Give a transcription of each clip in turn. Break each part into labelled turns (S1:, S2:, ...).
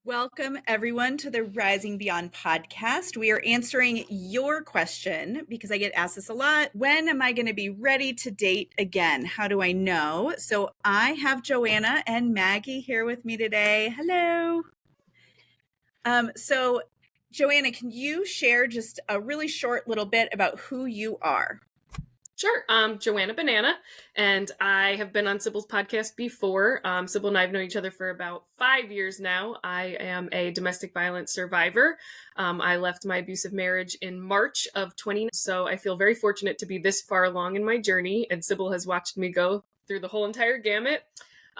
S1: Welcome, everyone, to the Rising Beyond podcast. We are answering your question because I get asked this a lot. When am I going to be ready to date again? How do I know? So I have Joanna and Maggie here with me today. Hello. So Joanna, can you share just a really short little bit about who you are?
S2: Sure. Joanna Banana, and I have been on Sybil's podcast before. Sybil and I have known each other for about 5 years now. I am a domestic violence survivor. I left my abusive marriage in March of 2020, so I feel very fortunate to be this far along in my journey, and Sybil has watched me go through the whole entire gamut.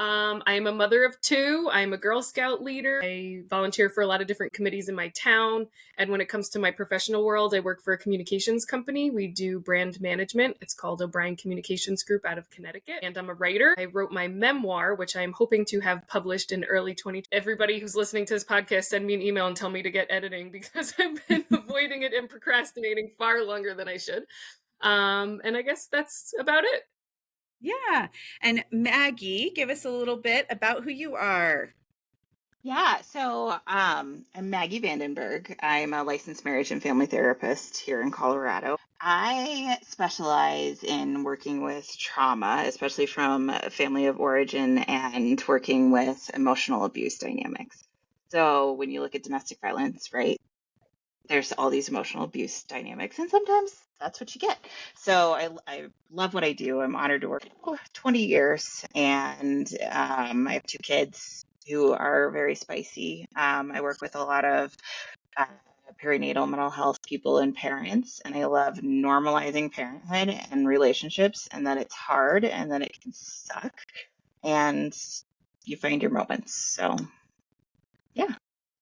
S2: I am a mother of two. I'm a Girl Scout leader. I volunteer for a lot of different committees in my town. And when it comes to my professional world, I work for a communications company. We do brand management. It's called O'Brien Communications Group out of Connecticut. And I'm a writer. I wrote my memoir, which I'm hoping to have published in early 2020. Everybody who's listening to this podcast, send me an email and tell me to get editing because I've been avoiding it and procrastinating far longer than I should. And I guess that's about it.
S1: Yeah. And Maggie, give us a little bit about who you are.
S3: Yeah, so I'm Maggie VanDenBerg. I'm a licensed marriage and family therapist here in Colorado. I specialize in working with trauma, especially from a family of origin, and working with emotional abuse dynamics. So when you look at domestic violence, right, there's all these emotional abuse dynamics, and sometimes that's what you get. So I love what I do. I'm honored to work 20 years, and I have two kids who are very spicy. I work with a lot of perinatal mental health people and parents, and I love normalizing parenthood and relationships, and that it's hard and that it can suck, and you find your moments. So, yeah.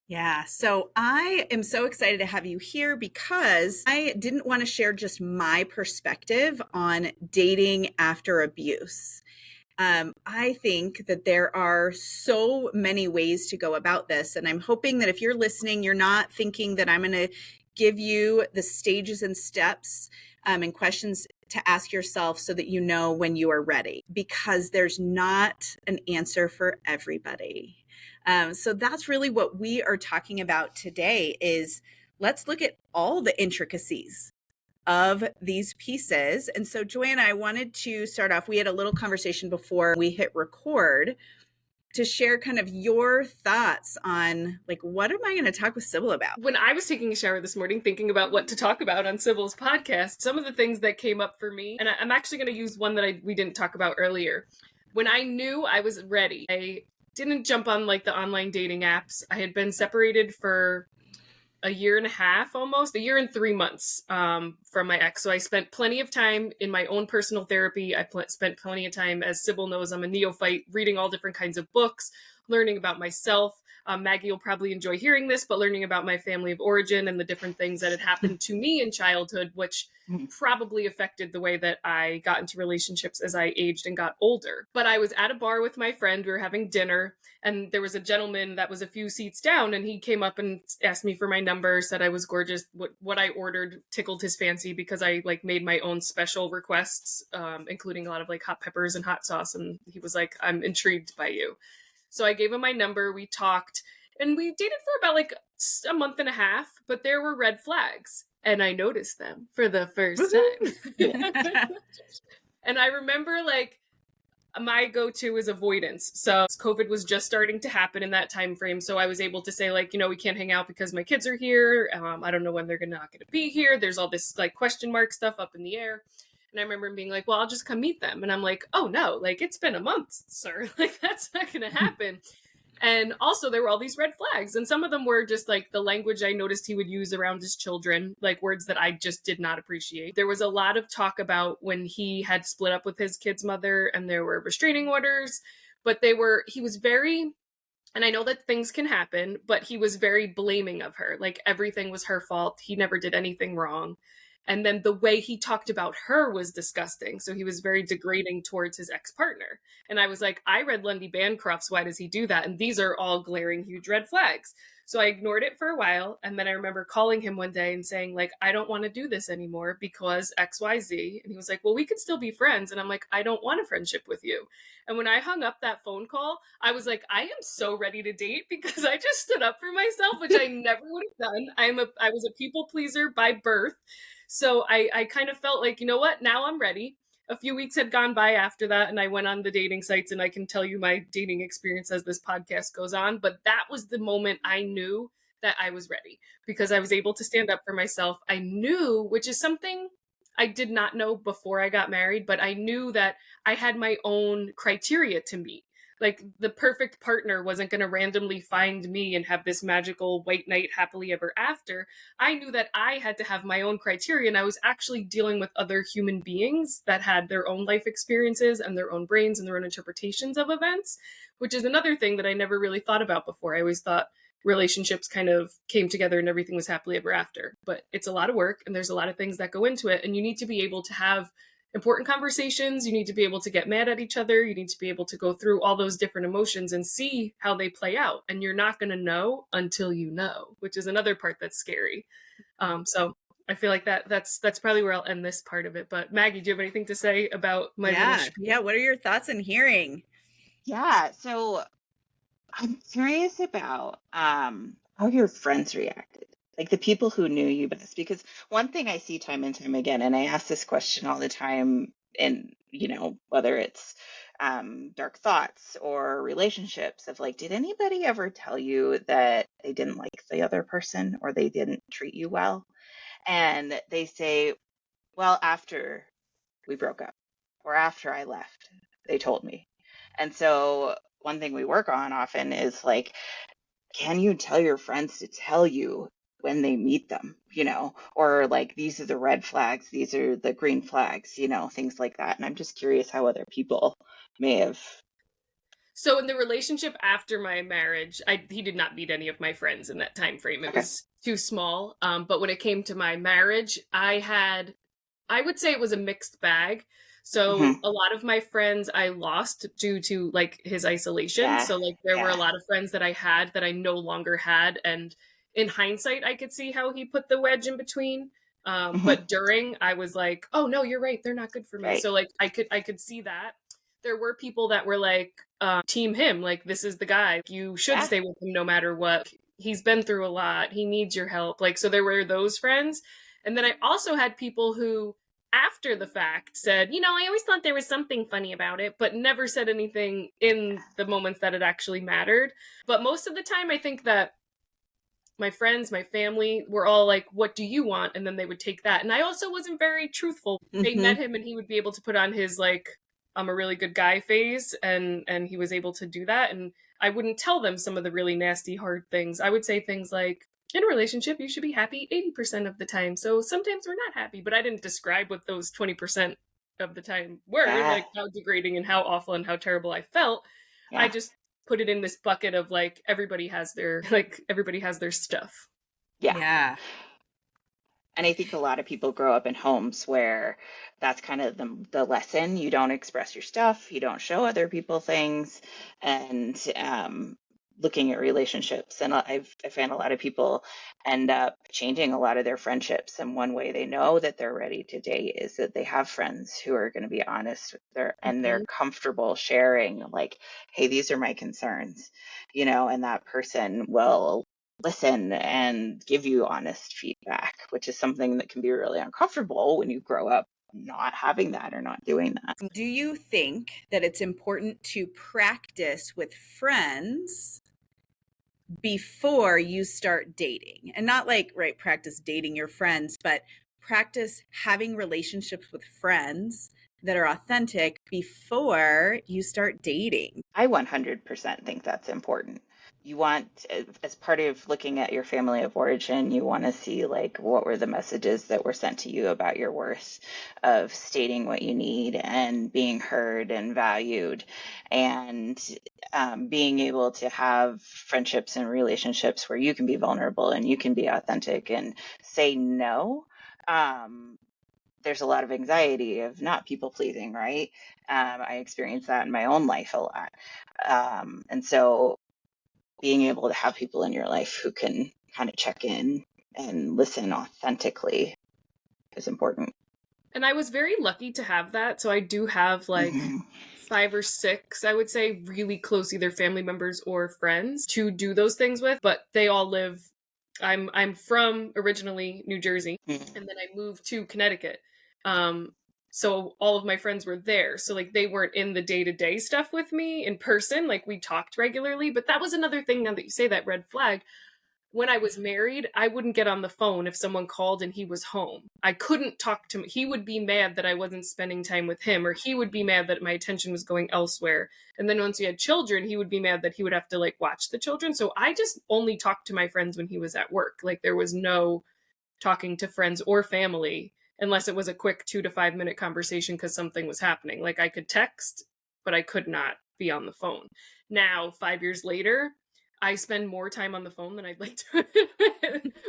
S1: Yeah, so I am so excited to have you here because I didn't want to share just my perspective on dating after abuse. I think that there are so many ways to go about this, and I'm hoping that if you're listening, you're not thinking that I'm going to give you the stages and steps and questions to ask yourself so that you know when you are ready, because there's not an answer for everybody. So that's really what we are talking about today is let's look at all the intricacies of these pieces. And so, Joanna, I wanted to start off. We had a little conversation before we hit record to share kind of your thoughts on like, what am I going to talk with Sybil about?
S2: When I was taking a shower this morning, thinking about what to talk about on Sybil's podcast, some of the things that came up for me, and I'm actually going to use one that we didn't talk about earlier. When I knew I was ready, I didn't jump on like the online dating apps. I had been separated for a year and a half, almost a year and 3 months from my ex. So I spent plenty of time in my own personal therapy. I spent plenty of time, as Sybil knows, I'm a neophyte, reading all different kinds of books, learning about myself. Maggie will probably enjoy hearing this, but learning about my family of origin and the different things that had happened to me in childhood, which probably affected the way that I got into relationships as I aged and got older. But I was at a bar with my friend. We were having dinner, and there was a gentleman that was a few seats down, and he came up and asked me for my number, said I was gorgeous. What I ordered tickled his fancy because I like made my own special requests, including a lot of like hot peppers and hot sauce. And he was like, I'm intrigued by you. So I gave him my number, we talked, and we dated for about like a month and a half, but there were red flags, and I noticed them for the first time. And I remember like my go-to is avoidance. So COVID was just starting to happen in that time frame. So I was able to say like, we can't hang out because my kids are here. I don't know when they're not going to be here. There's all this like question mark stuff up in the air. And I remember being like, well, I'll just come meet them. And I'm like, oh no, like it's been a month, sir. Like that's not going to happen. And also there were all these red flags. And some of them were just like the language I noticed he would use around his children, like words that I just did not appreciate. There was a lot of talk about when he had split up with his kid's mother and there were restraining orders, but he was very, and I know that things can happen, but he was very blaming of her. Like everything was her fault. He never did anything wrong. And then the way he talked about her was disgusting. So he was very degrading towards his ex-partner. And I was like, I read Lundy Bancroft's Why Does He Do That? And these are all glaring, huge red flags. So I ignored it for a while. And then I remember calling him one day and saying, like, I don't want to do this anymore because XYZ. And he was like, well, we could still be friends. And I'm like, I don't want a friendship with you. And when I hung up that phone call, I was like, I am so ready to date because I just stood up for myself, which I never would have done. I was a people pleaser by birth. So I kind of felt like, you know what, now I'm ready. A few weeks had gone by after that, and I went on the dating sites, and I can tell you my dating experience as this podcast goes on. But that was the moment I knew that I was ready because I was able to stand up for myself. I knew, which is something I did not know before I got married, but I knew that I had my own criteria to meet. Like the perfect partner wasn't going to randomly find me and have this magical white knight happily ever after. I knew that I had to have my own criteria, and I was actually dealing with other human beings that had their own life experiences and their own brains and their own interpretations of events, which is another thing that I never really thought about before. I always thought relationships kind of came together and everything was happily ever after, but it's a lot of work and there's a lot of things that go into it, and you need to be able to have important conversations. You need to be able to get mad at each other. You need to be able to go through all those different emotions and see how they play out. And you're not going to know until you know, which is another part that's scary. So I feel like that's probably where I'll end this part of it. But Maggie, do you have anything to say about my little spiel?
S1: Yeah. What are your thoughts in hearing?
S3: Yeah. So I'm curious about how your friends reacted, like the people who knew you best, because one thing I see time and time again, and I ask this question all the time, and whether it's dark thoughts or relationships, of like, did anybody ever tell you that they didn't like the other person or they didn't treat you well? And they say, well, after we broke up or after I left, they told me. And so one thing we work on often is like, can you tell your friends to tell you when they meet them, or like, these are the red flags, these are the green flags, things like that. And I'm just curious how other people may have.
S2: So in the relationship after my marriage, he did not meet any of my friends in that time frame. It
S3: Okay.
S2: was too small. But when it came to my marriage, I would say it was a mixed bag. So
S3: Mhm.
S2: a lot of my friends I lost due to like his isolation.
S3: Yeah.
S2: So like there were a
S3: Yeah.
S2: lot of friends that I had that I no longer had. And in hindsight, I could see how he put the wedge in between.
S3: Mhm.
S2: But during, I was like, oh no, you're right. They're not good for me.
S3: Right.
S2: So like I could see that. There were people that were like, team him, like, this is the guy. You should
S3: Yeah.
S2: stay with him no matter what. He's been through a lot. He needs your help. Like, so there were those friends. And then I also had people who, after the fact, said, I always thought there was something funny about it, but never said anything in the moments that it actually mattered. But most of the time, I think that my friends, my family were all like, what do you want? And then they would take that. And I also wasn't very truthful. They met him and he would be able to put on his, like, I'm a really good guy phase. And he was able to do that. And I wouldn't tell them some of the really nasty, hard things. I would say things like, in a relationship, you should be happy 80% of the time. So sometimes we're not happy, but I didn't describe what those 20% of the time were,
S3: Yeah.
S2: like how degrading and how awful and how terrible I felt.
S3: Yeah.
S2: I just put it in this bucket of like, everybody has their stuff.
S1: Yeah.
S3: And I think a lot of people grow up in homes where that's kind of the lesson. You don't express your stuff, you don't show other people things, and looking at relationships. And I found a lot of people end up changing a lot of their friendships. And one way they know that they're ready to date is that they have friends who are going to be honest and they're comfortable sharing, like, hey, these are my concerns, and that person will listen and give you honest feedback, which is something that can be really uncomfortable when you grow up not having that or not doing that.
S1: Do you think that it's important to practice with friends before you start dating? And not like, right, practice dating your friends, but practice having relationships with friends that are authentic before you start dating?
S3: I 100% think that's important. You want, as part of looking at your family of origin, you want to see, like, what were the messages that were sent to you about your worth, of stating what you need and being heard and valued, and being able to have friendships and relationships where you can be vulnerable and you can be authentic and say no. there's a lot of anxiety of not people pleasing, right? I experienced that in my own life a lot. And so being able to have people in your life who can kind of check in and listen authentically is important.
S2: And I was very lucky to have that. So I do have like
S3: Mm-hmm.
S2: 5 or 6, I would say, really close, either family members or friends to do those things with, but they all live. I'm from originally New Jersey,
S3: Mm-hmm.
S2: and then I moved to Connecticut. So all of my friends were there. So like they weren't in the day-to-day stuff with me in person, like we talked regularly, but that was another thing, now that you say that, red flag. When I was married, I wouldn't get on the phone if someone called and he was home. I couldn't talk to him. He would be mad that I wasn't spending time with him, or he would be mad that my attention was going elsewhere. And then once he had children, he would be mad that he would have to like watch the children. So I just only talked to my friends when he was at work. Like there was no talking to friends or family unless it was a quick 2 to 5 minute conversation because something was happening. Like I could text, but I could not be on the phone. Now, 5 years later, I spend more time on the phone than I'd like to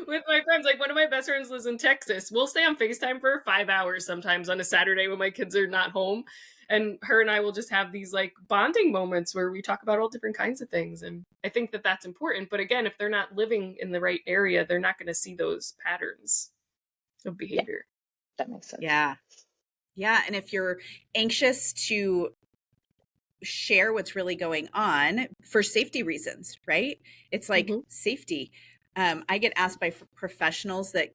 S2: with my friends. Like one of my best friends lives in Texas. We'll stay on FaceTime for 5 hours sometimes on a Saturday when my kids are not home. And her and I will just have these like bonding moments where we talk about all different kinds of things. And I think that that's important. But again, if they're not living in the right area, they're not going to see those patterns of behavior.
S3: Yeah, that makes sense.
S1: Yeah. Yeah. And if you're anxious to share what's really going on for safety reasons, right? It's like safety. I get asked by professionals that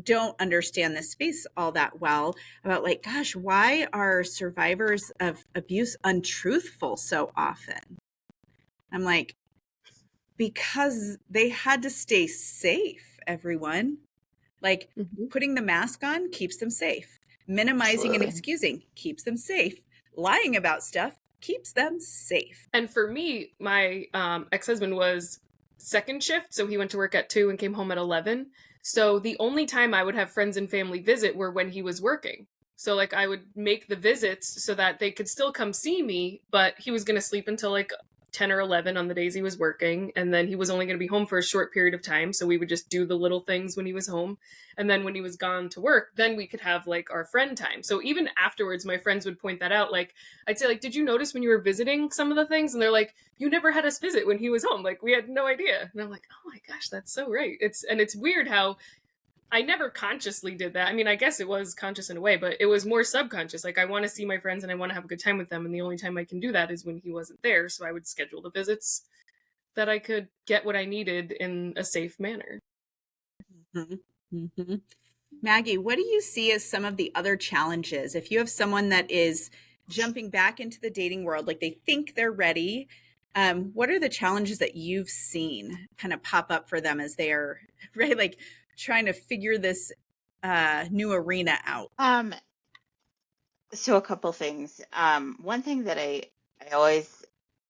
S1: don't understand this space all that well about like, gosh, why are survivors of abuse untruthful so often? I'm like, because they had to stay safe, everyone. Like putting the mask on keeps them safe. Minimizing and excusing keeps them safe. Lying about stuff keeps them safe.
S2: And for me, my ex-husband was second shift, so he went to work at 2 and came home at 11. So the only time I would have friends and family visit were when he was working. So like I would make the visits so that they could still come see me, but he was going to sleep until like 10 or 11 on the days he was working, and then he was only going to be home for a short period of time, so we would just do the little things when he was home, and then when he was gone to work, then we could have like our friend time. So even afterwards my friends would point that out. Like I'd say like, did you notice when you were visiting some of the things? And they're like, you never had us visit when he was home, like we had no idea. And I'm like, oh my gosh, that's so right. It's weird how I never consciously did that. I mean, I guess it was conscious in a way, but it was more subconscious. Like I want to see my friends and I want to have a good time with them. And the only time I can do that is when he wasn't there. So I would schedule the visits that I could get what I needed in a safe manner.
S1: Maggie, what do you see as some of the other challenges? If you have someone that is jumping back into the dating world, like they think they're ready, what are the challenges that you've seen kind of pop up for them as they are, right, like trying to figure this new arena out?
S3: So a couple things. One thing that I always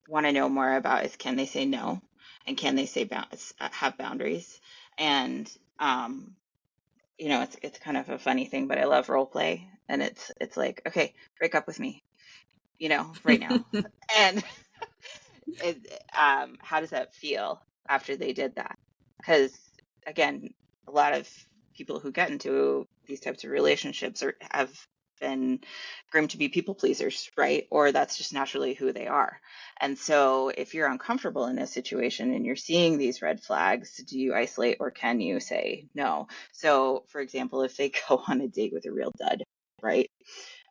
S3: want to know more about is, can they say no, and can they say have boundaries? And it's kind of a funny thing, but I love role play, and it's like, okay, break up with me, right now. And how does that feel after they did that? Because again, a lot of people who get into these types of relationships have been groomed to be people pleasers, right? Or that's just naturally who they are. And so if you're uncomfortable in a situation and you're seeing these red flags, do you isolate or can you say no? So for example, if they go on a date with a real dud, right?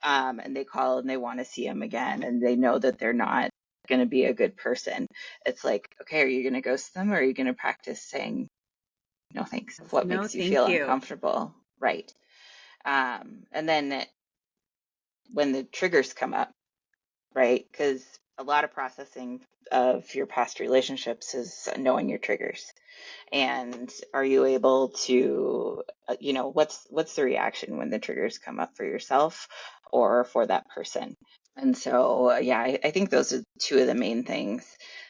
S3: And they call and they want to see him again, and they know that they're not going to be a good person. It's like, okay, are you going to ghost them, or are you going to practice saying no thanks? What
S1: No,
S3: makes you
S1: thank
S3: feel
S1: you.
S3: uncomfortable, right? And then when the triggers come up, right? Because a lot of processing of your past relationships is knowing your triggers. And are you able to, what's the reaction when the triggers come up for yourself or for that person? And so, I think those are two of the main things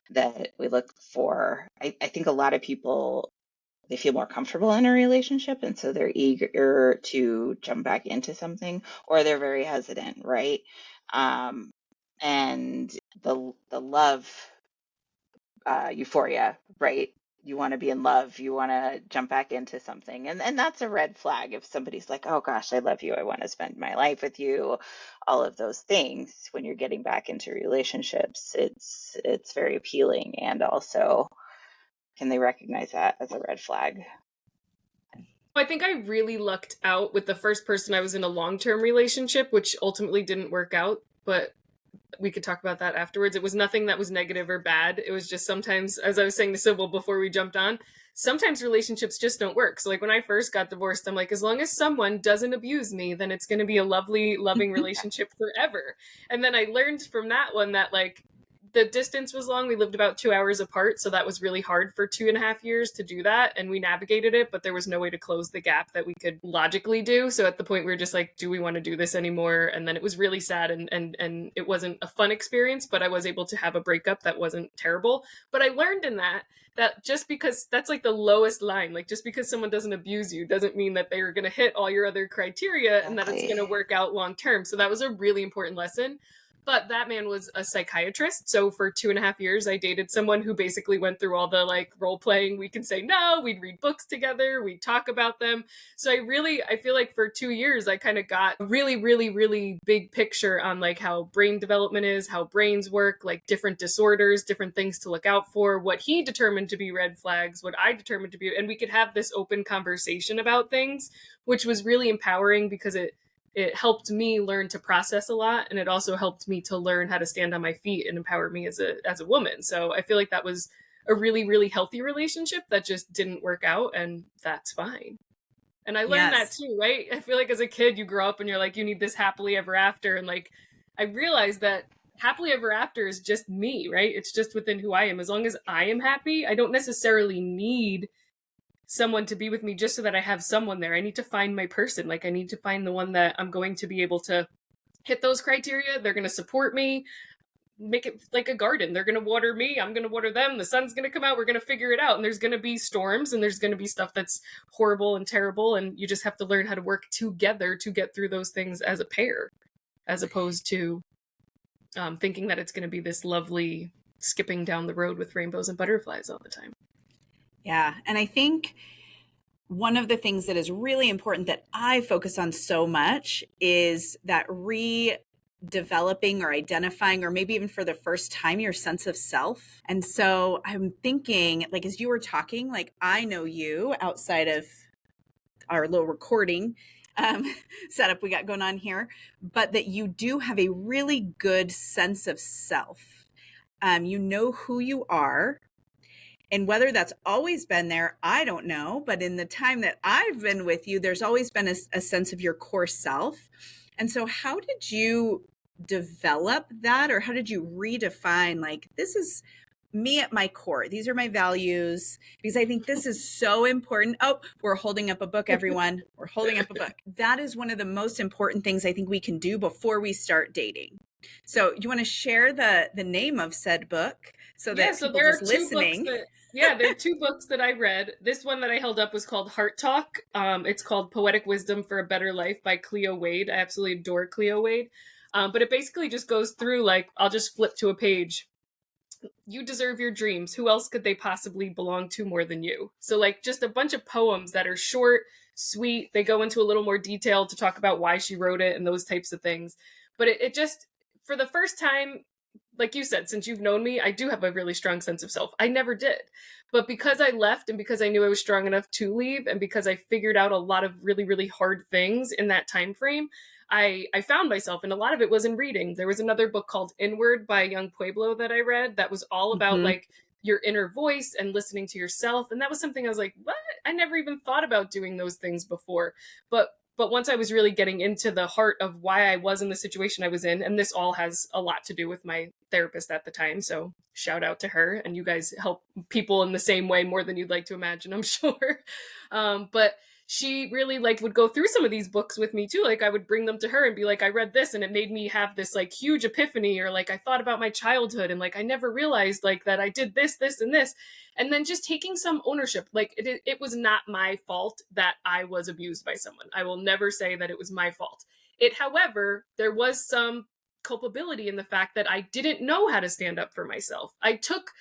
S3: that we look for. I think a lot of people, they feel more comfortable in a relationship, and so they're eager to jump back into something, or they're very hesitant, right? And the love euphoria, right, you want to be in love, you want to jump back into something. And that's a red flag. If somebody's like, oh gosh, I love you, I want to spend my life with you, all of those things, when you're getting back into relationships, it's very appealing. And also, can they recognize that as a red flag?
S2: I think I really lucked out with the first person I was in a long-term relationship, which ultimately didn't work out, but we could talk about that afterwards. It was nothing that was negative or bad. It was just sometimes, as I was saying to Sybil before we jumped on, sometimes relationships just don't work. So like when I first got divorced, I'm like, as long as someone doesn't abuse me, then it's going to be a lovely, loving relationship forever. And then I learned from that one that like the distance was long. We lived about 2 hours apart. So that was really hard for 2.5 years to do that. And we navigated it, but there was no way to close the gap that we could logically do. So at the point we were just like, do we want to do this anymore? And then it was really sad and it wasn't a fun experience, but I was able to have a breakup that wasn't terrible. But I learned in that just because that's like the lowest line, like just because someone doesn't abuse you doesn't mean that they're going to hit all your other criteria and that it's going to work out long term. So that was a really important lesson. But that man was a psychiatrist. So for 2.5 years, I dated someone who basically went through all the like role playing. We can say no, we'd read books together, we'd talk about them. So I feel like for 2 years, I kind of got a really, really, really big picture on like how brain development is, how brains work, like different disorders, different things to look out for, what he determined to be red flags, what I determined to be. And we could have this open conversation about things, which was really empowering because it helped me learn to process a lot. And it also helped me to learn how to stand on my feet and empower me as a woman. So I feel like that was a really, really healthy relationship that just didn't work out. And that's fine. And I learned that too, right? I feel like as a kid, you grow up and you're like, you need this happily ever after. And like, I realized that happily ever after is just me, right? It's just within who I am. As long as I am happy, I don't necessarily need someone to be with me just so that I have someone there. I need to find my person. Like I need to find the one that I'm going to be able to hit those criteria. They're going to support me, make it like a garden. They're going to water me. I'm going to water them. The sun's going to come out. We're going to figure it out. And there's going to be storms and there's going to be stuff that's horrible and terrible. And you just have to learn how to work together to get through those things as a pair, as opposed to thinking that it's going to be this lovely skipping down the road with rainbows and butterflies all the time.
S1: Yeah. And I think one of the things that is really important that I focus on so much is that redeveloping or identifying, or maybe even for the first time, your sense of self. And so I'm thinking, like, as you were talking, like, I know you outside of our little recording setup we got going on here, but that you do have a really good sense of self. You know who you are. And whether that's always been there, I don't know. But in the time that I've been with you, there's always been a sense of your core self. And so how did you develop that? Or how did you redefine, like, this is me at my core. These are my values, because I think this is so important. Oh, we're holding up a book, everyone. We're holding up a book. That is one of the most important things I think we can do before we start dating. So you want to share the name of said book so that people
S2: there
S1: just
S2: are
S1: listening.
S2: there are 2 books that I read. This one that I held up was called Heart Talk. It's called Poetic Wisdom for a Better Life by Cleo Wade. I absolutely adore Cleo Wade. But it basically just goes through, like, I'll just flip to a page. You deserve your dreams. Who else could they possibly belong to more than you? So like just a bunch of poems that are short, sweet. They go into a little more detail to talk about why she wrote it and those types of things. But it just, for the first time, like you said, since you've known me, I do have a really strong sense of self. I never did. But because I left and because I knew I was strong enough to leave and because I figured out a lot of really, really hard things in that time frame, I found myself, and a lot of it was in reading. There was another book called Inward by Young Pueblo that I read that was all about like your inner voice and listening to yourself. And that was something I was like, what? I never even thought about doing those things before. But once I was really getting into the heart of why I was in the situation I was in, and this all has a lot to do with my therapist at the time. So shout out to her. And you guys help people in the same way more than you'd like to imagine, I'm sure. But she really like would go through some of these books with me too. Like I would bring them to her and be like, I read this and it made me have this like huge epiphany, or like I thought about my childhood and like I never realized like that I did this, this, and this. And then just taking some ownership. Like it was not my fault that I was abused by someone. I will never say that it was my fault. However, there was some culpability in the fact that I didn't know how to stand up for myself. I took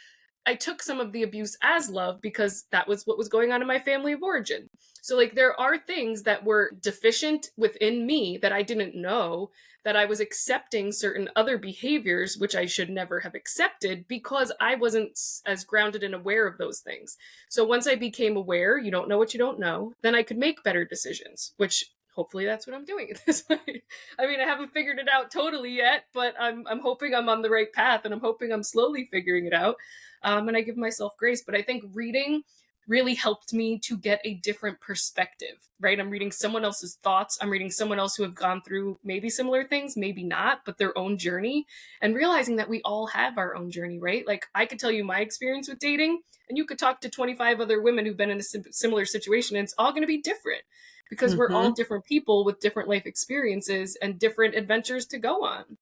S2: I took some of the abuse as love because that was what was going on in my family of origin. So like there are things that were deficient within me that I didn't know, that I was accepting certain other behaviors which I should never have accepted because I wasn't as grounded and aware of those things. So once I became aware, you don't know what you don't know, then I could make better decisions, which hopefully that's what I'm doing at this point. I mean, I haven't figured it out totally yet, but I'm hoping I'm on the right path, and I'm hoping I'm slowly figuring it out. And I give myself grace. But I think reading really helped me to get a different perspective, right? I'm reading someone else's thoughts. I'm reading someone else who have gone through maybe similar things, maybe not, but their own journey, and realizing that we all have our own journey, right? Like I could tell you my experience with dating, and you could talk to 25 other women who've been in a similar situation, and it's all going to be different because we're all different people with different life experiences and different adventures to go on.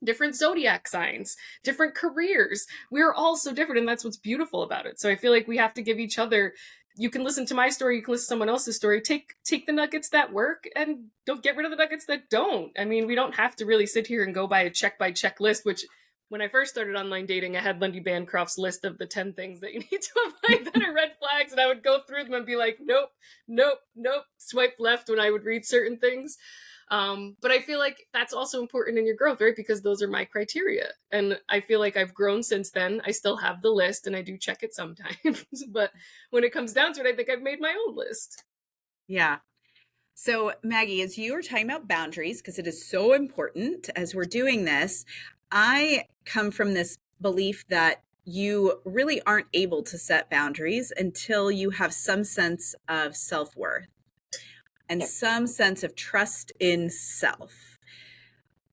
S2: Different zodiac signs, different careers. We're all so different, and that's what's beautiful about it. So I feel like we have to give each other, you can listen to my story, you can listen to someone else's story, take the nuggets that work and don't get rid of the nuggets that don't. I mean, we don't have to really sit here and go by a check list, which when I first started online dating, I had Lindy Bancroft's list of the 10 things that you need to avoid that are red flags, and I would go through them and be like, nope, nope, nope, swipe left when I would read certain things. But I feel like that's also important in your growth, right? Because those are my criteria. And I feel like I've grown since then. I still have the list and I do check it sometimes. But when it comes down to it, I think I've made my own list.
S1: Yeah. So Maggie, as you were talking about boundaries, because it is so important as we're doing this, I come from this belief that you really aren't able to set boundaries until you have some sense of self-worth and some sense of trust in self.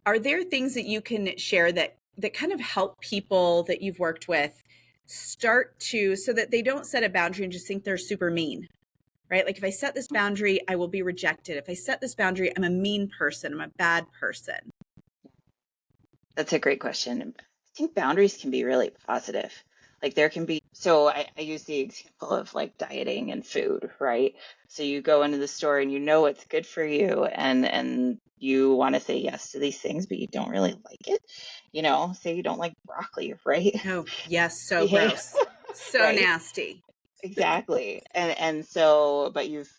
S1: Are there things that you can share that kind of help people that you've worked with start to, so that they don't set a boundary and just think they're super mean, right? Like if I set this boundary, I will be rejected. If I set this boundary, I'm a mean person. I'm a bad person.
S3: That's a great question. I think boundaries can be really positive. Like there can be, so I use the example of like dieting and food, right? So you go into the store and you know it's good for you, and you want to say yes to these things, but you don't really like it. You know, say you don't like broccoli, right?
S1: Oh, yes, so
S3: Yeah.
S1: gross. So
S3: Right.
S1: nasty.
S3: Exactly. And so, but you've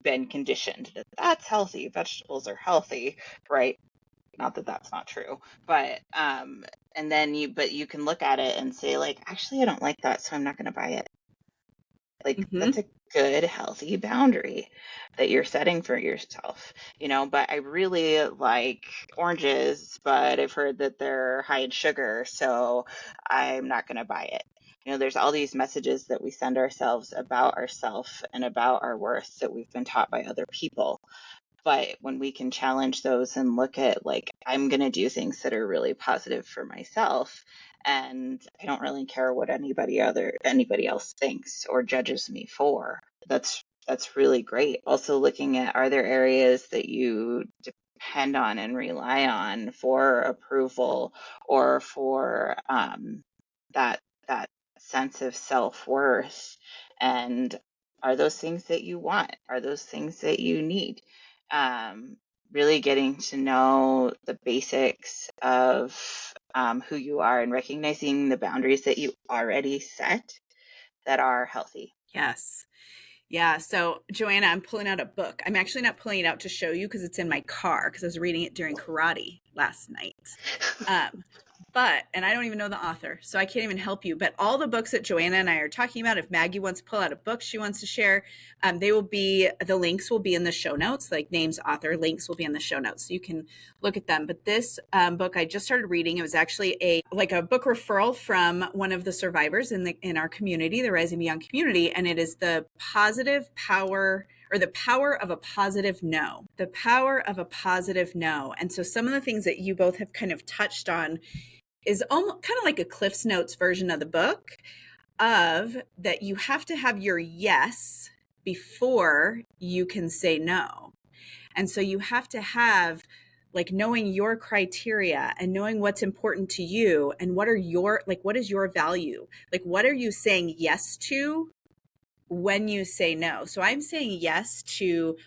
S3: been conditioned that that's healthy. Vegetables are healthy, right? Not that that's not true, but and then you can look at it and say like, actually I don't like that, so I'm not going to buy it. Like that's a good healthy boundary that you're setting for yourself, you know. But I really like oranges, but I've heard that they're high in sugar, so I'm not going to buy it. You know, there's all these messages that we send ourselves about ourselves and about our worth that we've been taught by other people. But when we can challenge those and look at like, I'm going to do things that are really positive for myself, and I don't really care what anybody else thinks or judges me for. That's really great. Also looking at, are there areas that you depend on and rely on for approval or for that sense of self-worth, and are those things that you want? Are those things that you need? Really getting to know the basics of who you are and recognizing the boundaries that you already set that are healthy.
S1: Yes. Yeah. So Joanna, I'm pulling out a book. I'm actually not pulling it out to show you because it's in my car because I was reading it during karate last night. And I don't even know the author, so I can't even help you. But all the books that Joanna and I are talking about, if Maggie wants to pull out a book she wants to share, the links will be in the show notes, like names, author, links will be in the show notes. So you can look at them. But this book I just started reading, it was actually a book referral from one of the survivors in our community, the Rising Beyond community. And it is the power of a positive no. The power of a positive no. And so some of the things that you both have kind of touched on is almost kind of like a Cliff's Notes version of the book, of that you have to have your yes before you can say no. And so you have to have like knowing your criteria and knowing what's important to you and what is your value? Like, what are you saying yes to when you say no? So I'm saying yes to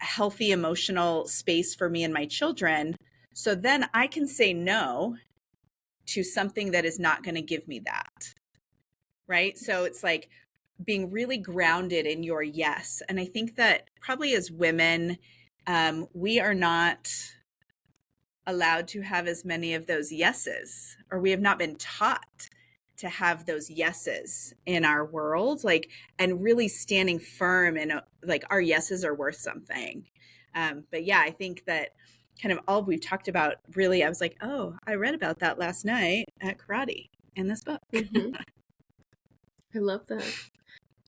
S1: a healthy emotional space for me and my children. So then I can say no to something that is not going to give me that. right? So it's like being really grounded in your yes. And I think that probably as women, we are not allowed to have as many of those yeses, or we have not been taught to have those yeses in our world, like, and really standing firm in like our yeses are worth something. But yeah, I think that kind of all we've talked about, really, I was like, oh, I read about that last night at karate in this book.
S2: Mm-hmm. I love that.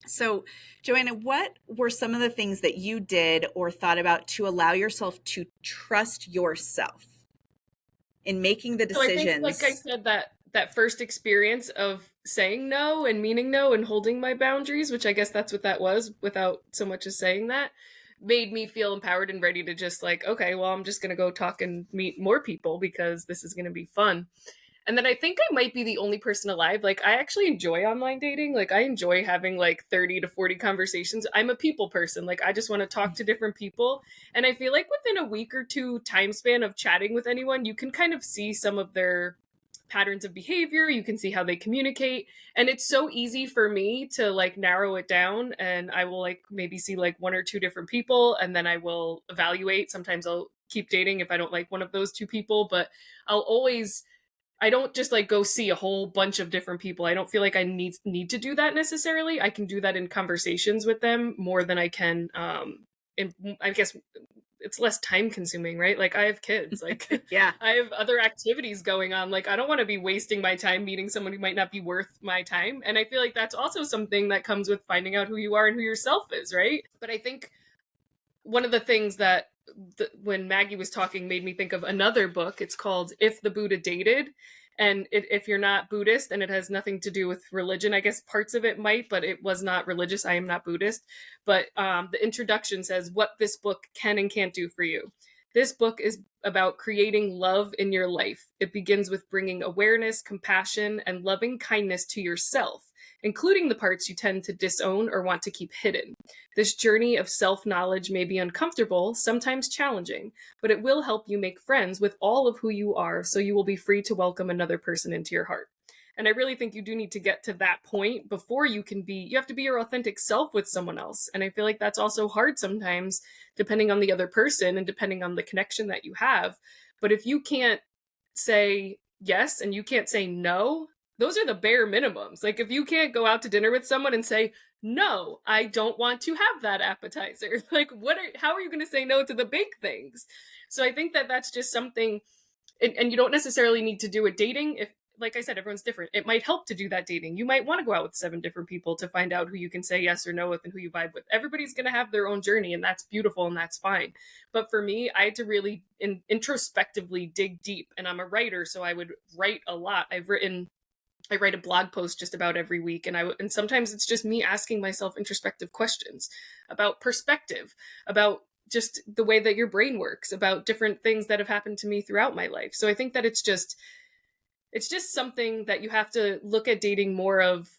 S1: So, Joanna, what were some of the things that you did or thought about to allow yourself to trust yourself in making the
S2: So I think,
S1: decisions?
S2: like I said, that first experience of saying no and meaning no and holding my boundaries, which I guess that's what that was, without so much as saying that, made me feel empowered and ready to just like, okay, well, I'm just going to go talk and meet more people because this is going to be fun. And then I think I might be the only person alive. Like, I actually enjoy online dating. Like, I enjoy having like 30 to 40 conversations. I'm a people person. Like, I just want to talk to different people. And I feel like within a week or two time span of chatting with anyone, you can kind of see some of their patterns of behavior. You can see how they communicate. And it's so easy for me to like narrow it down. And I will like maybe see like one or two different people, and then I will evaluate. Sometimes I'll keep dating if I don't like one of those two people, but I don't just like go see a whole bunch of different people. I don't feel like I need to do that necessarily. I can do that in conversations with them more than I can I guess it's less time consuming, right? Like, I have kids, like
S1: Yeah.
S2: I have other activities going on. Like, I don't want to be wasting my time meeting someone who might not be worth my time. And I feel like that's also something that comes with finding out who you are and who yourself is, right? But I think one of the things that when Maggie was talking made me think of another book. It's called If the Buddha Dated. And if you're not Buddhist, and it has nothing to do with religion, I guess parts of it might, but it was not religious. I am not Buddhist. But the introduction says what this book can and can't do for you. This book is about creating love in your life. It begins with bringing awareness, compassion, and loving kindness to yourself, including the parts you tend to disown or want to keep hidden. This journey of self-knowledge may be uncomfortable, sometimes challenging, but it will help you make friends with all of who you are, so you will be free to welcome another person into your heart. And I really think you do need to get to that point before you have to be your authentic self with someone else. And I feel like that's also hard sometimes, depending on the other person and depending on the connection that you have. But if you can't say yes and you can't say no, those are the bare minimums. Like, if you can't go out to dinner with someone and say, no, I don't want to have that appetizer. Like, how are you going to say no to the big things? So I think that that's just something, and you don't necessarily need to do it dating. If, like I said, everyone's different. It might help to do that dating. You might want to go out with 7 different people to find out who you can say yes or no with and who you vibe with. Everybody's going to have their own journey, and that's beautiful and that's fine. But for me, I had to really introspectively dig deep, and I'm a writer, so I would write a lot. I write a blog post just about every week, and sometimes it's just me asking myself introspective questions about perspective, about just the way that your brain works, about different things that have happened to me throughout my life. So I think that it's just something that you have to look at dating more of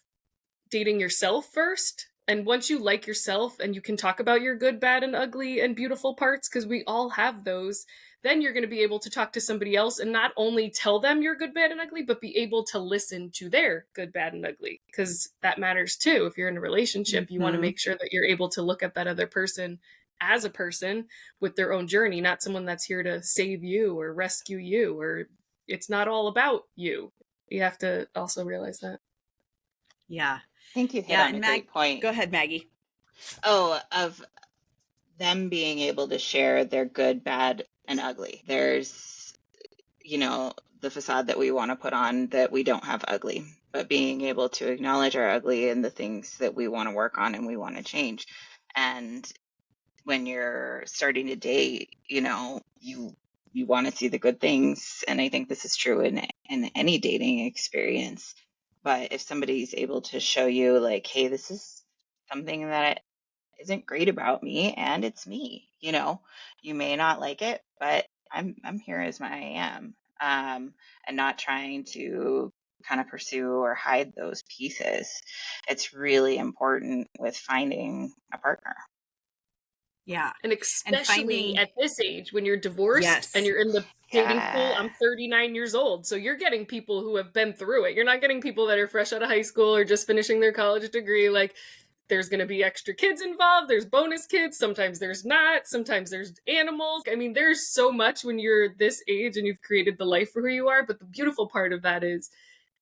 S2: dating yourself first. And once you like yourself and you can talk about your good, bad, and ugly and beautiful parts, because we all have those, then you're going to be able to talk to somebody else and not only tell them you're good, bad, and ugly, but be able to listen to their good, bad, and ugly, because that matters too. If you're in a relationship, you want to make sure that you're able to look at that other person as a person with their own journey, not someone that's here to save you or rescue you, or it's not all about you. You have to also realize that.
S1: Yeah.
S3: I think you hit on a great point.
S1: Go ahead, Maggie.
S3: Oh, of them being able to share their good, bad, and ugly. There's, the facade that we want to put on that we don't have ugly, but being able to acknowledge our ugly and the things that we want to work on and we want to change. And when you're starting to date, you want to see the good things. And I think this is true in any dating experience. But if somebody's able to show you like, hey, this is something that isn't great about me and it's me, you may not like it, but I'm here as I am, and not trying to kind of pursue or hide those pieces. It's really important with finding a partner.
S1: Yeah.
S2: And
S1: And
S2: especially
S1: finding,
S2: at this age, when you're divorced and
S1: yes.
S2: you're in the dating pool,
S3: Yeah.
S2: I'm 39 years old. So you're getting people who have been through it. You're not getting people that are fresh out of high school or just finishing their college degree. Like, there's going to be extra kids involved. There's bonus kids. Sometimes there's not. Sometimes there's animals. I mean, there's so much when you're this age and you've created the life for who you are. But the beautiful part of that is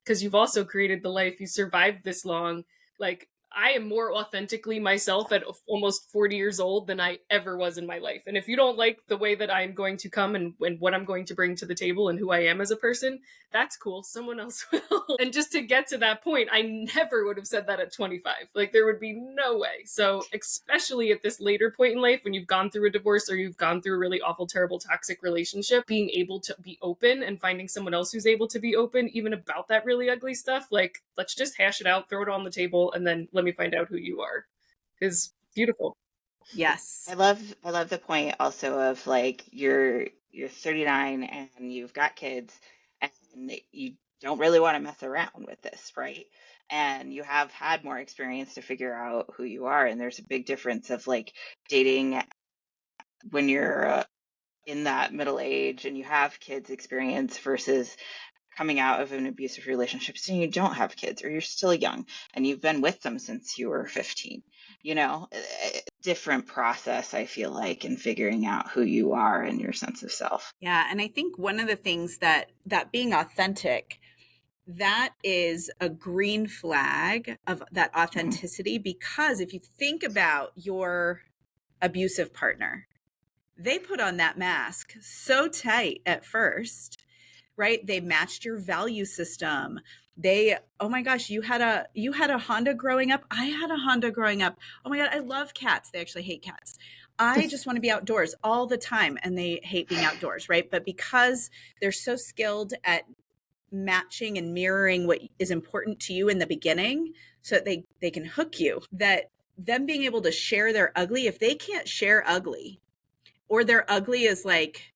S2: because you've also created the life, you survived this long. Like, I am more authentically myself at almost 40 years old than I ever was in my life. And if you don't like the way that I'm going to come and what I'm going to bring to the table and who I am as a person, that's cool. Someone else will. And just to get to that point, I never would have said that at 25. Like, there would be no way. So, especially at this later point in life, when you've gone through a divorce or you've gone through a really awful, terrible, toxic relationship, being able to be open and finding someone else who's able to be open, even about that really ugly stuff, like, let's just hash it out, throw it on the table, and then let me find out who you are, is beautiful.
S1: Yes.
S3: I love the point also of like you're 39 and you've got kids and you don't really want to mess around with this, right? And you have had more experience to figure out who you are, and there's a big difference of like dating when you're in that middle age and you have kids experience versus coming out of an abusive relationship and you don't have kids or you're still young and you've been with them since you were 15. Different process, I feel like, in figuring out who you are and your sense of self.
S1: Yeah. And I think one of the things that being authentic, that is a green flag of that
S3: Mhm.
S1: authenticity, because if you think about your abusive partner, they put on that mask so tight at first, right? They matched your value system. They, oh my gosh, you had a Honda growing up. I had a Honda growing up. Oh my God, I love cats. They actually hate cats. I just want to be outdoors all the time, and they hate being outdoors, right? But because they're so skilled at matching and mirroring what is important to you in the beginning, so that they can hook you, that them being able to share their ugly, if they can't share ugly, or their ugly is like,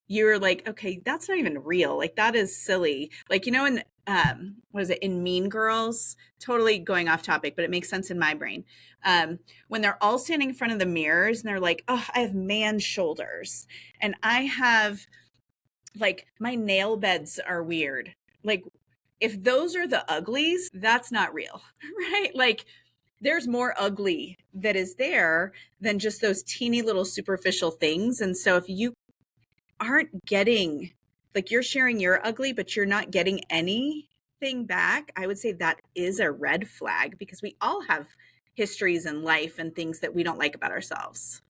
S1: you're like, okay, that's not even real. Like, that is silly. Like, in what is it, in Mean Girls? Totally going off topic, but it makes sense in my brain. When they're all standing in front of the mirrors and they're like, oh, I have man shoulders, and I have, like, my nail beds are weird. Like, if those are the uglies, that's not real, right? Like, there's more ugly that is there than just those teeny little superficial things. And so if you aren't getting, like, you're sharing your ugly, but you're not getting anything back, I would say that is a red flag, because we all have histories in life and things that we don't like about ourselves.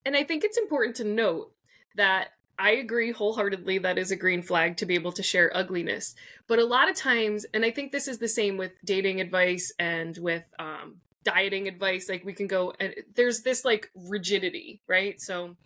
S2: And I think it's important to note that I agree wholeheartedly that is a green flag to be able to share ugliness. But a lot of times, and I think this is the same with dating advice and with dieting advice, like, we can go, and there's this like rigidity, right? So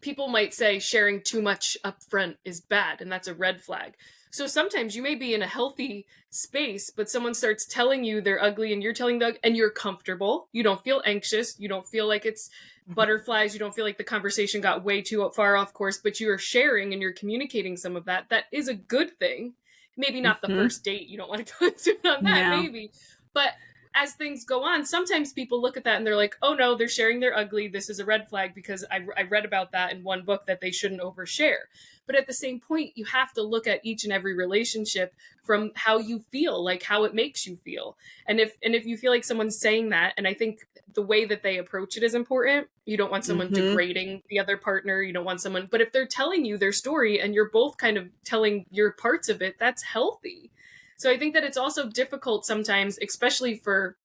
S2: people might say sharing too much up front is bad, and that's a red flag. So sometimes you may be in a healthy space, but someone starts telling you they're ugly and you're telling them, and you're comfortable. You don't feel anxious. You don't feel like it's butterflies. You don't feel like the conversation got way too far off course, but you are sharing and you're communicating some of that. That is a good thing. Maybe not the
S1: Mm-hmm.
S2: first date. You don't want to go into it on that,
S1: No.
S2: maybe. But as things go on, sometimes people look at that and they're like, oh no, they're sharing their ugly. This is a red flag because I read about that in one book that they shouldn't overshare. But at the same point, you have to look at each and every relationship from how you feel, like how it makes you feel. And if you feel like someone's saying that, and I think the way that they approach it is important. You don't want someone
S1: Mm-hmm.
S2: degrading the other partner. You don't want someone, but if they're telling you their story and you're both kind of telling your parts of it, that's healthy. So I think that it's also difficult sometimes, especially for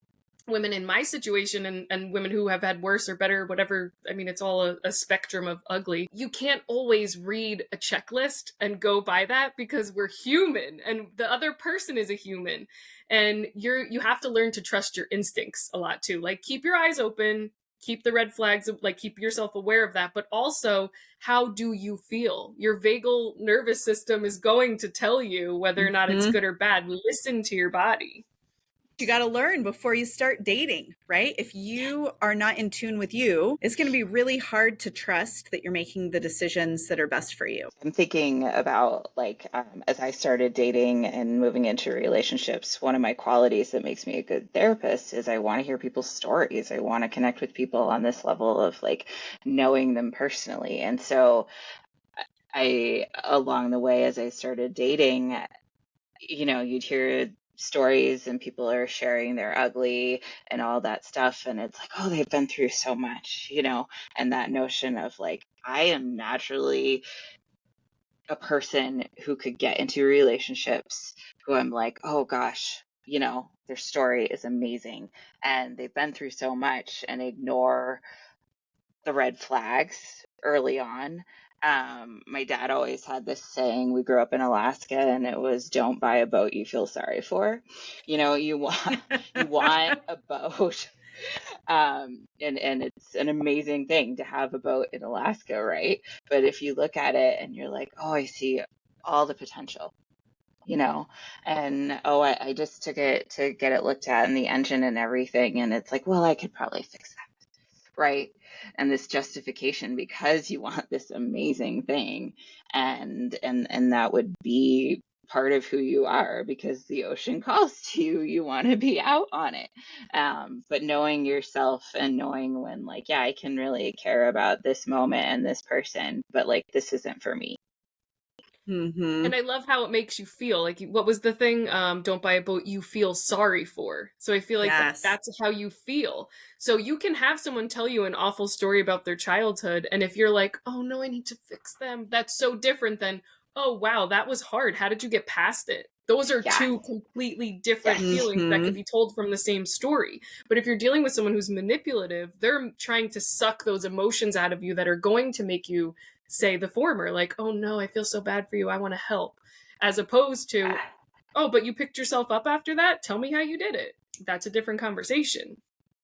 S2: women in my situation and women who have had worse or better, whatever. I mean, it's all a spectrum of ugly. You can't always read a checklist and go by that, because we're human and the other person is a human. And you have to learn to trust your instincts a lot too. Like, keep your eyes open, keep the red flags, like, keep yourself aware of that, but also, how do you feel? Your vagal nervous system is going to tell you whether or not it's
S1: Mm-hmm.
S2: good or bad. Listen to your body.
S1: You got to learn before you start dating, right? If you are not in tune with you, it's going to be really hard to trust that you're making the decisions that are best for you.
S3: I'm thinking about as I started dating and moving into relationships, one of my qualities that makes me a good therapist is I want to hear people's stories. I want to connect with people on this level of knowing them personally. And so along the way, as I started dating, you'd hear stories and people are sharing their ugly and all that stuff. And it's like, oh, they've been through so much, and that notion of I am naturally a person who could get into relationships who I'm like, oh gosh, their story is amazing and they've been through so much, and ignore the red flags early on. My dad always had this saying, we grew up in Alaska, and it was, don't buy a boat you feel sorry for. You want a boat. And it's an amazing thing to have a boat in Alaska, right? But if you look at it and you're like, oh, I see all the potential, and oh, I just took it to get it looked at, and the engine and everything, and it's like, well, I could probably fix that. Right. And this justification because you want this amazing thing, and that would be part of who you are because the ocean calls to you, you want to be out on it. But knowing yourself and knowing when yeah, I can really care about this moment and this person, but this isn't for me.
S1: Mm-hmm.
S2: And I love how it makes you feel. Like, what was the thing? Don't buy a boat you feel sorry for. So I feel like
S1: Yes.
S2: that's how you feel. So you can have someone tell you an awful story about their childhood, and if you're like, oh no, I need to fix them, that's so different than, oh wow, that was hard. How did you get past it? Those are two completely different feelings that could be told from the same story. But if you're dealing with someone who's manipulative, they're trying to suck those emotions out of you that are going to make you say the former, like, oh no, I feel so bad for you, I want to help, as opposed to, oh, but you picked yourself up after that, tell me how you did it. That's a different conversation.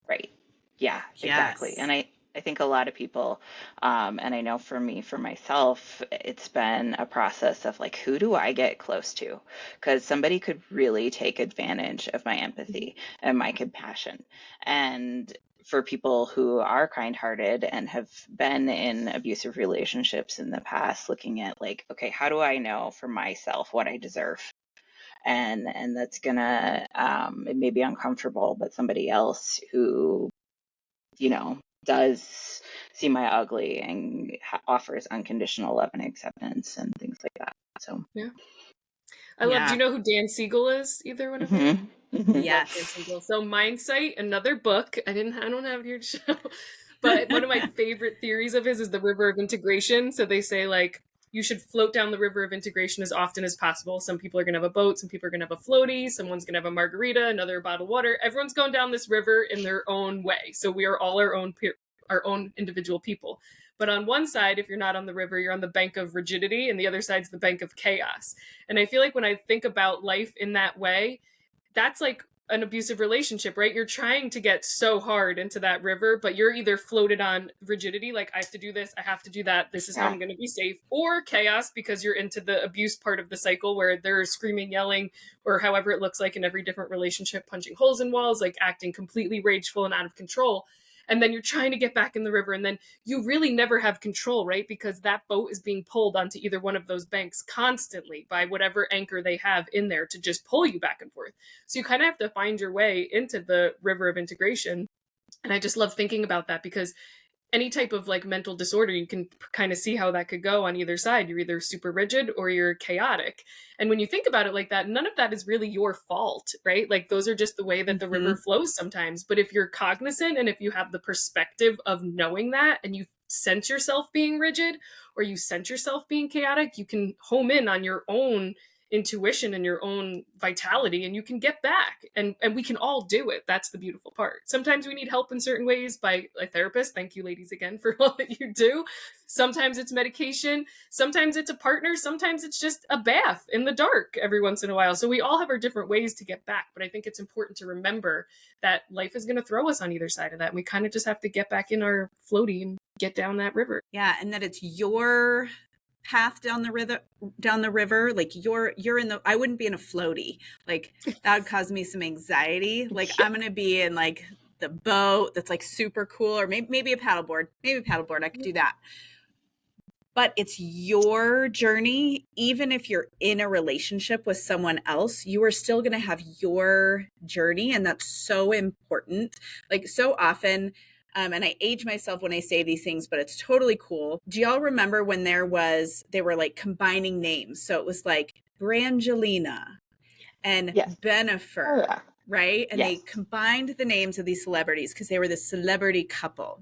S3: Right. Yeah, exactly.
S1: Yes.
S3: And I think a lot of people, and I know for me, for myself, it's been a process of who do I get close to? Because somebody could really take advantage of my empathy and my compassion. And for people who are kind-hearted and have been in abusive relationships in the past, looking at okay, how do I know for myself what I deserve? And that's gonna, it may be uncomfortable, but somebody else who does see my ugly and offers unconditional love and acceptance and things like that. So
S2: yeah, I love. Do you know who Dan Siegel is? Either one of you?
S1: Yes.
S2: So Mindsight, another book. I don't have it here to show, but one of my favorite theories of his is the river of integration. So they say you should float down the river of integration as often as possible. Some people are going to have a boat. Some people are going to have a floaty. Someone's going to have a margarita, another bottled water. Everyone's going down this river in their own way. So we are all our own individual people. But on one side, if you're not on the river, you're on the bank of rigidity, and the other side's the bank of chaos. And I feel like when I think about life in that way, that's like an abusive relationship, right? You're trying to get so hard into that river, but you're either floated on rigidity, like I have to do this, I have to do that, this is how I'm going to be safe, or chaos because you're into the abuse part of the cycle where they're screaming, yelling, or however it looks like in every different relationship, punching holes in walls, acting completely rageful and out of control. And then you're trying to get back in the river, and then you really never have control, right? Because that boat is being pulled onto either one of those banks constantly by whatever anchor they have in there to just pull you back and forth. So you kind of have to find your way into the river of integration. And I just love thinking about that because any type of mental disorder, you can kind of see how that could go on either side. You're either super rigid or you're chaotic. And when you think about it like that, none of that is really your fault, right? Those are just the way that the river flows sometimes. But if you're cognizant and if you have the perspective of knowing that and you sense yourself being rigid or you sense yourself being chaotic, you can home in on your own intuition and your own vitality, and you can get back, and we can all do it. That's the beautiful part. Sometimes we need help in certain ways by a therapist. Thank you, ladies, again, for all that you do. Sometimes it's medication, sometimes it's a partner, sometimes it's just a bath in the dark every once in a while. So we all have our different ways to get back, but I think it's important to remember that life is going to throw us on either side of that, and we kind of just have to get back in our floaty and get down that river.
S1: Yeah, and that it's your path down the river, like you're in the, I wouldn't be in a floaty. Like that would cause me some anxiety. Like
S3: Yeah.
S1: I'm going to be in like the boat that's like super cool, or maybe a paddleboard. I could do that. But it's your journey. Even if you're in a relationship with someone else, you are still going to have your journey. And that's so important. Like so often, and I age myself when I say these things, but it's totally cool. Do y'all remember when they were like combining names? So it was like Brangelina and
S3: Yes.
S1: Benifer,
S3: Oh, yeah.
S1: right? And they
S3: Yes.
S1: combined the names of these celebrities because they were this celebrity couple.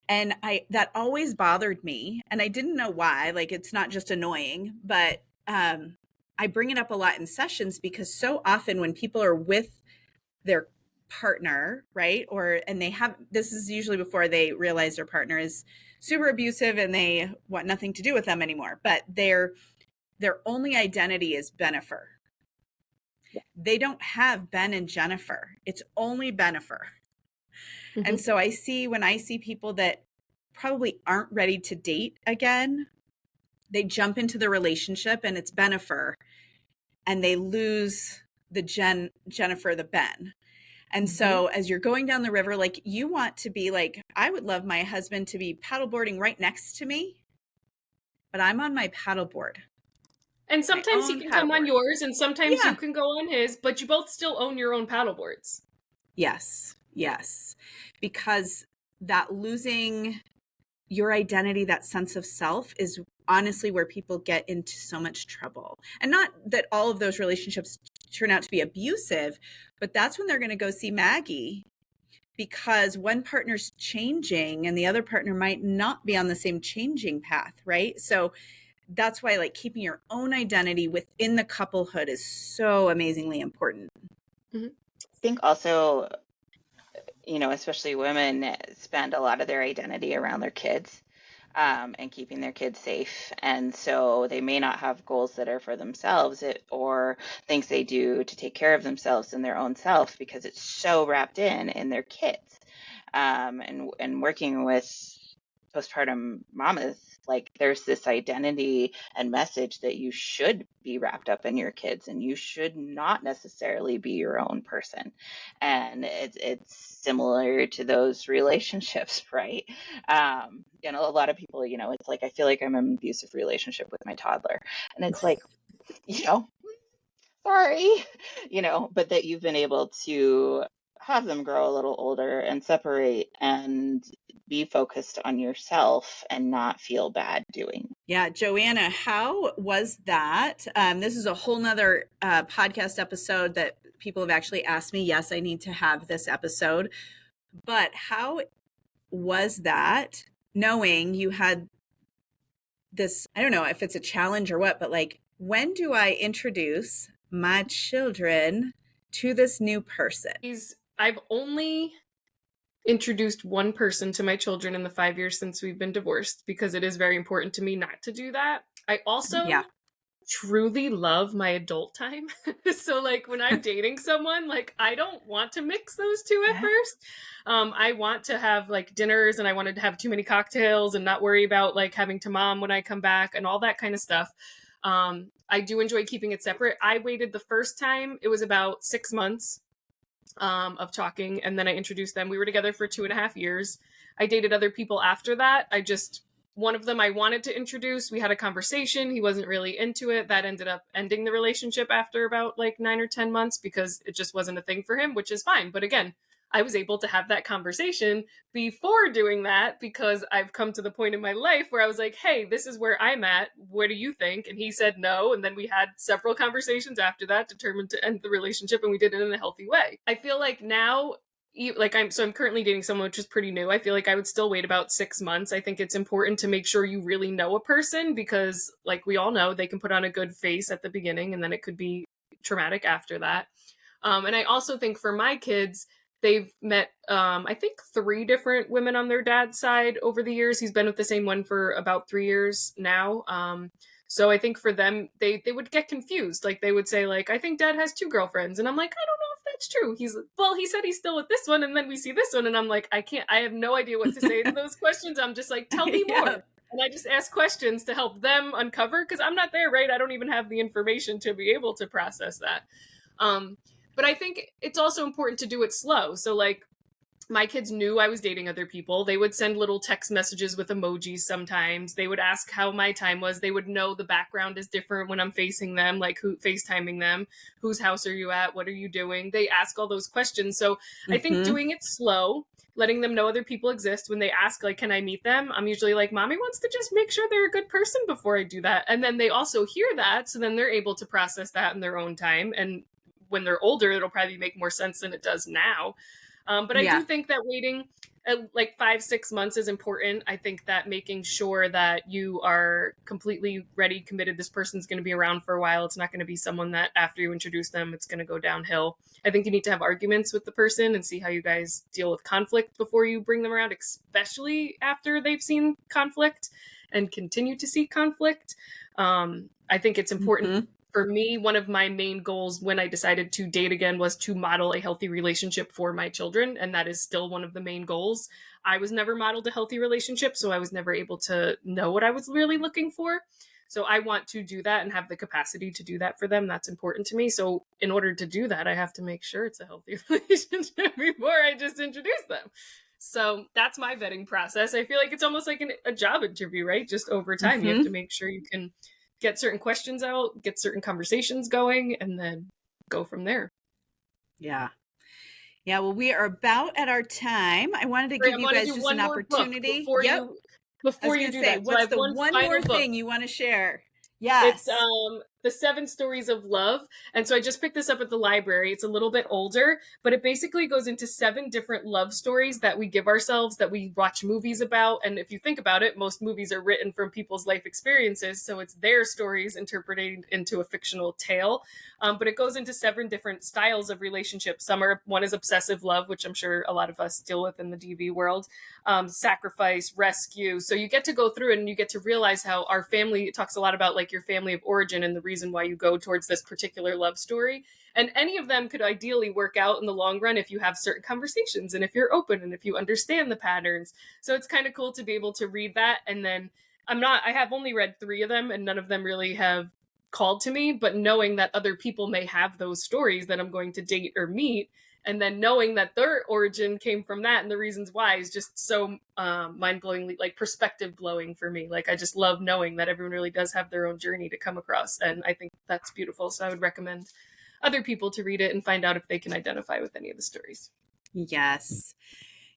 S1: And that always bothered me. And I didn't know why. Like, it's not just annoying, but I bring it up a lot in sessions because so often when people are with their partner, right? And this is usually before they realize their partner is super abusive and they want nothing to do with them anymore. But their only identity is Benifer.
S3: Yeah.
S1: They don't have Ben and Jennifer. It's only Benifer. And so when I see people that probably aren't ready to date again, they jump into the relationship and it's Benifer and they lose the Jennifer, the Ben. And so as you're going down the river, like you want to be like, I would love my husband to be paddleboarding right next to me, but I'm on my paddleboard.
S2: And sometimes he can come on yours and sometimes
S1: Yeah.
S2: you can go on his, but you both still own your own paddleboards.
S1: Yes. Because that losing your identity, that sense of self, is honestly where people get into so much trouble. And not that all of those relationships turn out to be abusive, but that's when they're going to go see Maggie, because one partner's changing and the other partner might not be on the same changing path, right? So that's why like keeping your own identity within the couplehood is so amazingly important.
S3: I think also, especially women spend a lot of their identity around their kids and keeping their kids safe. And so they may not have goals that are for themselves or things they do to take care of themselves and their own self because it's so wrapped in their kids. And working with postpartum mamas, like there's this identity and message that you should be wrapped up in your kids and you should not necessarily be your own person. And it's similar to those relationships, right? A lot of people, it's like, I feel like I'm in an abusive relationship with my toddler. And it's like, sorry, but that you've been able to have them grow a little older and separate and be focused on yourself and not feel bad doing.
S1: Yeah. Joanna, how was that? This is a whole nother podcast episode that people have actually asked me. Yes, I need to have this episode. But how was that knowing you had this, I don't know if it's a challenge or what, but like, when do I introduce my children to this new person?
S2: I've only introduced one person to my children in the 5 years since we've been divorced because it is very important to me not to do that. I also truly love my adult time. So like when I'm dating someone, like I don't want to mix those two at first. I want to have like dinners and I wanted to have too many cocktails and not worry about like having to mom when I come back and all that kind of stuff. I do enjoy keeping it separate. I waited the first time. It was about 6 months of talking. And then I introduced them. We were together for 2.5 years. I dated other people after that. One of them I wanted to introduce. We had a conversation. He wasn't really into it. That ended up ending the relationship after about like 9 or 10 months because it just wasn't a thing for him, which is fine. But again, I was able to have that conversation before doing that because I've come to the point in my life where I was like, hey, this is where I'm at. What do you think? And he said no. And then we had several conversations after that, determined to end the relationship, and we did it in a healthy way. I feel like now, I'm currently dating someone which is pretty new. I feel like I would still wait about 6 months. I think it's important to make sure you really know a person because like we all know, they can put on a good face at the beginning and then it could be traumatic after that. And I also think for my kids, they've met, I think 3 different women on their dad's side over the years. He's been with the same one for about 3 years now. So I think for them, they would get confused. Like they would say like, I think dad has 2 girlfriends. And I'm like, I don't know if that's true. He said he's still with this one. And then we see this one. And I'm like, I have no idea what to say to those questions. I'm just like, tell me more. And I just ask questions to help them uncover, because I'm not there, right? I don't even have the information to be able to process that. But I think it's also important to do it slow. So like, my kids knew I was dating other people. They would send little text messages with emojis sometimes. They would ask how my time was. They would know the background is different when I'm facing them, like who FaceTiming them, whose house are you at? What are you doing? They ask all those questions. So I think doing it slow, letting them know other people exist. When they ask, like, can I meet them? I'm usually like, mommy wants to just make sure they're a good person before I do that. And then they also hear that. So then they're able to process that in their own time. And when they're older, it'll probably make more sense than it does now. But I do think that waiting like 5-6 months is important. I think that making sure that you are completely ready, committed, this person's going to be around for a while. It's not going to be someone that after you introduce them, it's going to go downhill. I think you need to have arguments with the person and see how you guys deal with conflict before you bring them around, especially after they've seen conflict and continue to see conflict. I think it's important. For me, one of my main goals when I decided to date again was to model a healthy relationship for my children. And that is still one of the main goals. I was never modeled a healthy relationship, so I was never able to know what I was really looking for. So I want to do that and have the capacity to do that for them. That's important to me. So in order to do that, I have to make sure it's a healthy relationship before I just introduce them. So that's my vetting process. I feel like it's almost like a job interview, right? Just over time, you have to make sure you can get certain questions out, get certain conversations going, and then go from there.
S1: Yeah. Yeah. Well, we are about at our time. I wanted to give you guys just an opportunity.
S2: Before you do that.
S1: What's
S2: so
S1: the one more thing you want to share? Yes.
S2: It's The 7 Stories of Love. And so I just picked this up at the library. It's a little bit older, but it basically goes into 7 different love stories that we give ourselves, that we watch movies about. And if you think about it, most movies are written from people's life experiences. So it's their stories interpreted into a fictional tale. But it goes into 7 different styles of relationships. One is obsessive love, which I'm sure a lot of us deal with in the DV world. Sacrifice, rescue. So you get to go through it and you get to realize how our family, it talks a lot about like your family of origin and the reason why you go towards this particular love story. And any of them could ideally work out in the long run if you have certain conversations and if you're open and if you understand the patterns. So it's kind of cool to be able to read that. And then I have only read 3 of them and none of them really have called to me, but knowing that other people may have those stories that I'm going to date or meet, and then knowing that their origin came from that and the reasons why is just so mind-blowingly, like perspective blowing for me. Like I just love knowing that everyone really does have their own journey to come across. And I think that's beautiful. So I would recommend other people to read it and find out if they can identify with any of the stories.
S1: Yes.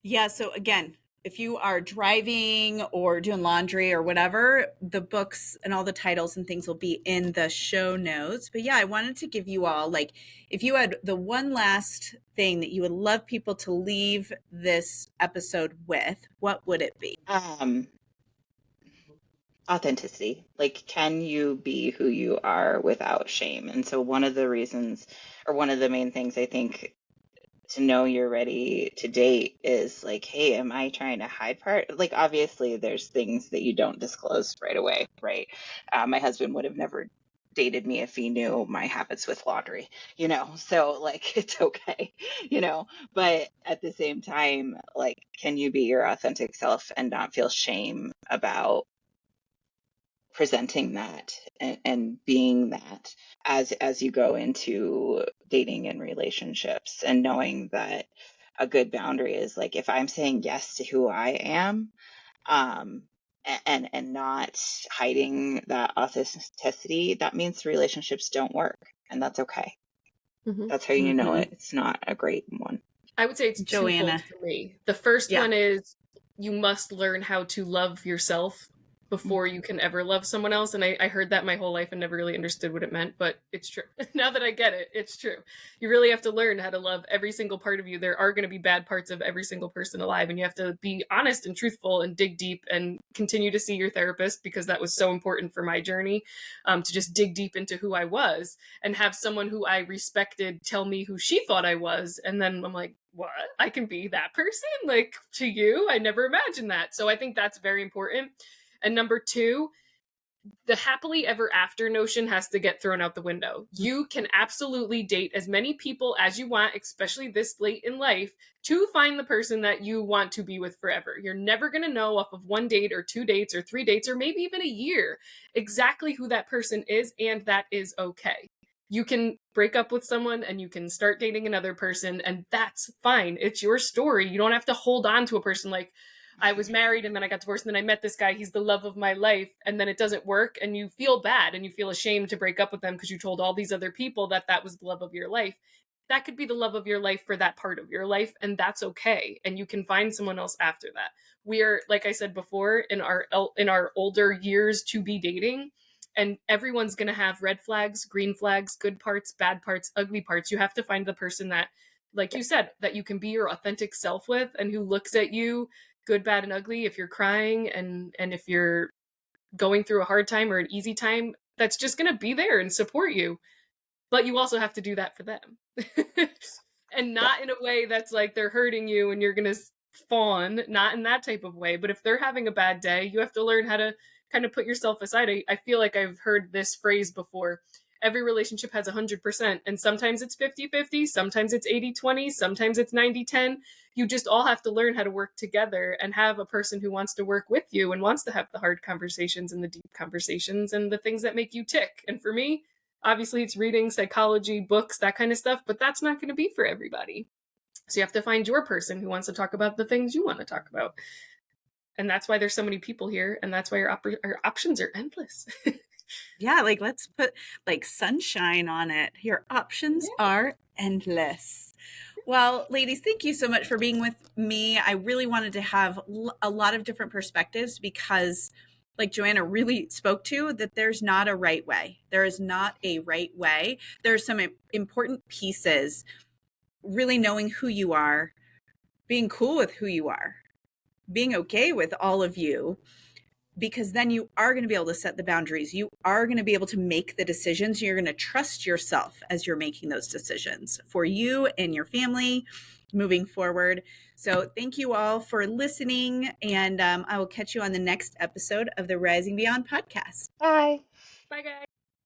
S1: Yeah. So again, if you are driving or doing laundry or whatever, the books and all the titles and things will be in the show notes. But yeah, I wanted to give you all, like, if you had the one last thing that you would love people to leave this episode with, what would it be?
S3: Authenticity. Like, can you be who you are without shame? And so one of the reasons, or one of the main things I think to know you're ready to date is like, hey, am I trying to hide part? Like, obviously there's things that you don't disclose right away, right? My husband would have never dated me if he knew my habits with laundry, so like, it's okay, but at the same time, like, can you be your authentic self and not feel shame about presenting that and being that as you go into dating and relationships, and knowing that a good boundary is like, if I'm saying yes to who I am, and not hiding that authenticity, that means relationships don't work, and that's okay. That's how you know it's not a great one.
S2: I would say it's twofold for me. The first one is you must learn how to love yourself before you can ever love someone else. And I heard that my whole life and never really understood what it meant, but it's true. Now that I get it, it's true. You really have to learn how to love every single part of you. There are going to be bad parts of every single person alive, and you have to be honest and truthful and dig deep and continue to see your therapist, because that was so important for my journey, to just dig deep into who I was and have someone who I respected tell me who she thought I was. And then I'm like, what? I can be that person? Like, to you? I never imagined that. So I think that's very important. And number 2, the happily ever after notion has to get thrown out the window. You can absolutely date as many people as you want, especially this late in life, to find the person that you want to be with forever. You're never going to know off of one date or 2 dates or 3 dates or maybe even a year exactly who that person is, and that is okay. You can break up with someone and you can start dating another person, and that's fine. It's your story. You don't have to hold on to a person like, I was married and then I got divorced and then I met this guy. He's the love of my life. And then it doesn't work and you feel bad and you feel ashamed to break up with them because you told all these other people that that was the love of your life. That could be the love of your life for that part of your life, and that's okay. And you can find someone else after that. We are, like I said before, in our older years to be dating, and everyone's going to have red flags, green flags, good parts, bad parts, ugly parts. You have to find the person that, like you said, that you can be your authentic self with, and who looks at you good, bad, and ugly. If you're crying and if you're going through a hard time or an easy time, that's just going to be there and support you. But you also have to do that for them. And not in a way that's like they're hurting you and you're going to fawn, not in that type of way. But if they're having a bad day, you have to learn how to kind of put yourself aside. I feel like I've heard this phrase before. Every relationship has 100%, and sometimes it's 50-50, sometimes it's 80-20, sometimes it's 90-10. You just all have to learn how to work together and have a person who wants to work with you and wants to have the hard conversations and the deep conversations and the things that make you tick. And for me, obviously it's reading, psychology, books, that kind of stuff, but that's not going to be for everybody. So you have to find your person who wants to talk about the things you want to talk about. And that's why there's so many people here, and that's why your options are endless.
S1: Yeah, like let's put like sunshine on it. Your options are endless. Well, ladies, thank you so much for being with me. I really wanted to have a lot of different perspectives because, like Joanna really spoke to, that there's not a right way. There is not a right way. There's some important pieces, really knowing who you are, being cool with who you are, being okay with all of you, because then you are going to be able to set the boundaries. You are going to be able to make the decisions. You're going to trust yourself as you're making those decisions for you and your family moving forward. So thank you all for listening. And I will catch you on the next episode of the Rising Beyond podcast.
S3: Bye.
S2: Bye, guys.